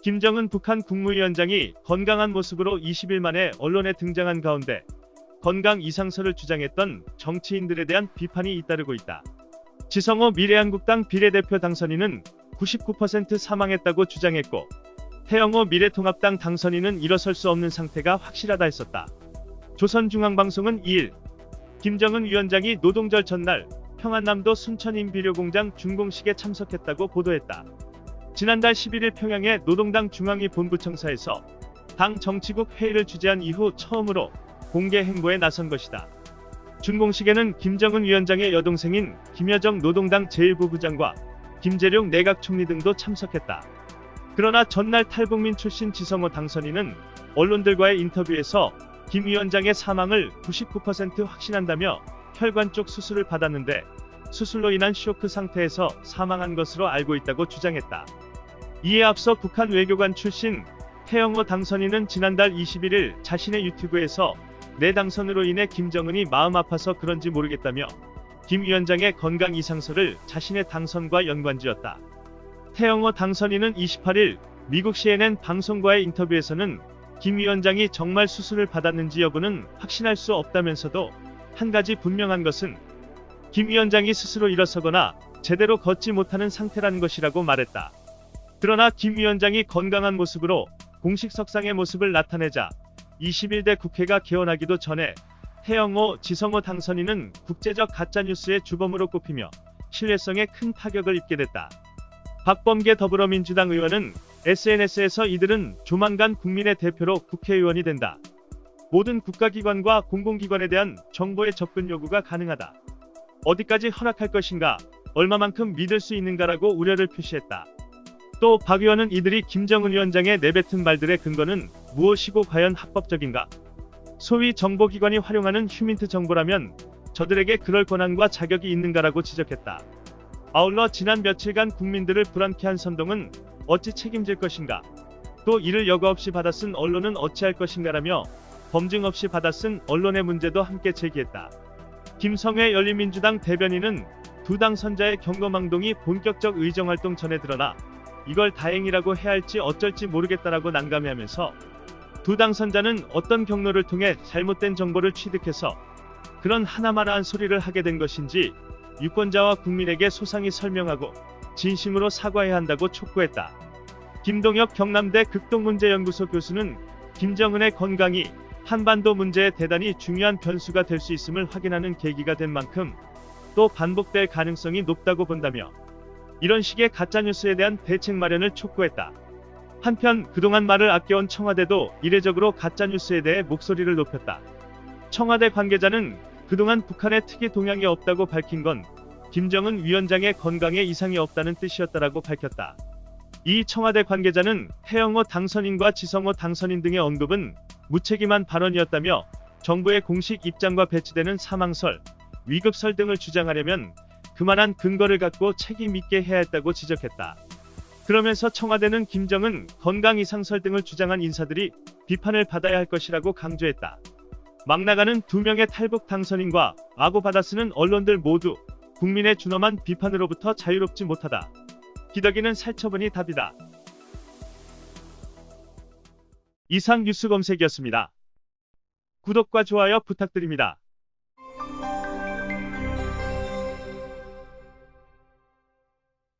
김정은 북한 국무위원장이 건강한 모습으로 20일 만에 언론에 등장한 가운데 건강 이상설을 주장했던 정치인들에 대한 비판이 잇따르고 있다. 지성호 미래한국당 비례대표 당선인은 99% 사망했다고 주장했고 태영호 미래통합당 당선인은 일어설 수 없는 상태가 확실하다 했었다. 조선중앙방송은 2일 김정은 위원장이 노동절 전날 평안남도 순천인비료공장 준공식에 참석했다고 보도했다. 지난달 11일 평양의 노동당 중앙위 본부청사에서 당 정치국 회의를 주재한 이후 처음으로 공개 행보에 나선 것이다. 준공식에는 김정은 위원장의 여동생인 김여정 노동당 제1부부장과 김재룡 내각총리 등도 참석했다. 그러나 전날 탈북민 출신 지성호 당선인은 언론들과의 인터뷰에서 김 위원장의 사망을 99% 확신한다며 혈관 쪽 수술을 받았는데 수술로 인한 쇼크 상태에서 사망한 것으로 알고 있다고 주장했다. 이에 앞서 북한 외교관 출신 태영호 당선인은 지난달 21일 자신의 유튜브에서 내 당선으로 인해 김정은이 마음 아파서 그런지 모르겠다며 김 위원장의 건강 이상설을 자신의 당선과 연관지었다. 태영호 당선인은 28일 미국 CNN 방송과의 인터뷰에서는 김 위원장이 정말 수술을 받았는지 여부는 확신할 수 없다면서도 한 가지 분명한 것은 김 위원장이 스스로 일어서거나 제대로 걷지 못하는 상태라는 것이라고 말했다. 그러나 김 위원장이 건강한 모습으로 공식 석상의 모습을 나타내자 21대 국회가 개원하기도 전에 태영호, 지성호 당선인은 국제적 가짜뉴스의 주범으로 꼽히며 신뢰성에 큰 타격을 입게 됐다. 박범계 더불어민주당 의원은 SNS에서 이들은 조만간 국민의 대표로 국회의원이 된다. 모든 국가기관과 공공기관에 대한 정보의 접근 요구가 가능하다. 어디까지 허락할 것인가, 얼마만큼 믿을 수 있는가라고 우려를 표시했다. 또 박 의원은 이들이 김정은 위원장의 내뱉은 말들의 근거는 무엇이고 과연 합법적인가? 소위 정보기관이 활용하는 휴민트 정보라면 저들에게 그럴 권한과 자격이 있는가라고 지적했다. 아울러 지난 며칠간 국민들을 불안케 한 선동은 어찌 책임질 것인가? 또 이를 여과 없이 받아쓴 언론은 어찌할 것인가라며 검증 없이 받아쓴 언론의 문제도 함께 제기했다. 김성회 열린민주당 대변인은 두 당선자의 경거망동이 본격적 의정활동 전에 드러나 이걸 다행이라고 해야 할지 어쩔지 모르겠다라고 난감해하면서 두 당선자는 어떤 경로를 통해 잘못된 정보를 취득해서 그런 하나마나한 소리를 하게 된 것인지 유권자와 국민에게 소상히 설명하고 진심으로 사과해야 한다고 촉구했다. 김동혁 경남대 극동문제연구소 교수는 김정은의 건강이 한반도 문제에 대단히 중요한 변수가 될 수 있음을 확인하는 계기가 된 만큼 또 반복될 가능성이 높다고 본다며 이런 식의 가짜뉴스에 대한 대책 마련을 촉구했다. 한편 그동안 말을 아껴온 청와대도 이례적으로 가짜뉴스에 대해 목소리를 높였다. 청와대 관계자는 그동안 북한의 특이 동향이 없다고 밝힌 건 김정은 위원장의 건강에 이상이 없다는 뜻이었다라고 밝혔다. 이 청와대 관계자는 태영호 당선인과 지성호 당선인 등의 언급은 무책임한 발언이었다며 정부의 공식 입장과 배치되는 사망설, 위급설 등을 주장하려면 그만한 근거를 갖고 책임 있게 해야 했다고 지적했다. 그러면서 청와대는 김정은 건강 이상설 등을 주장한 인사들이 비판을 받아야 할 것이라고 강조했다. 막 나가는 두 명의 탈북 당선인과 아고받아쓰는 언론들 모두 국민의 준엄한 비판으로부터 자유롭지 못하다. 기덕이는 살처분이 답이다. 이상 뉴스 검색이었습니다. 구독과 좋아요 부탁드립니다.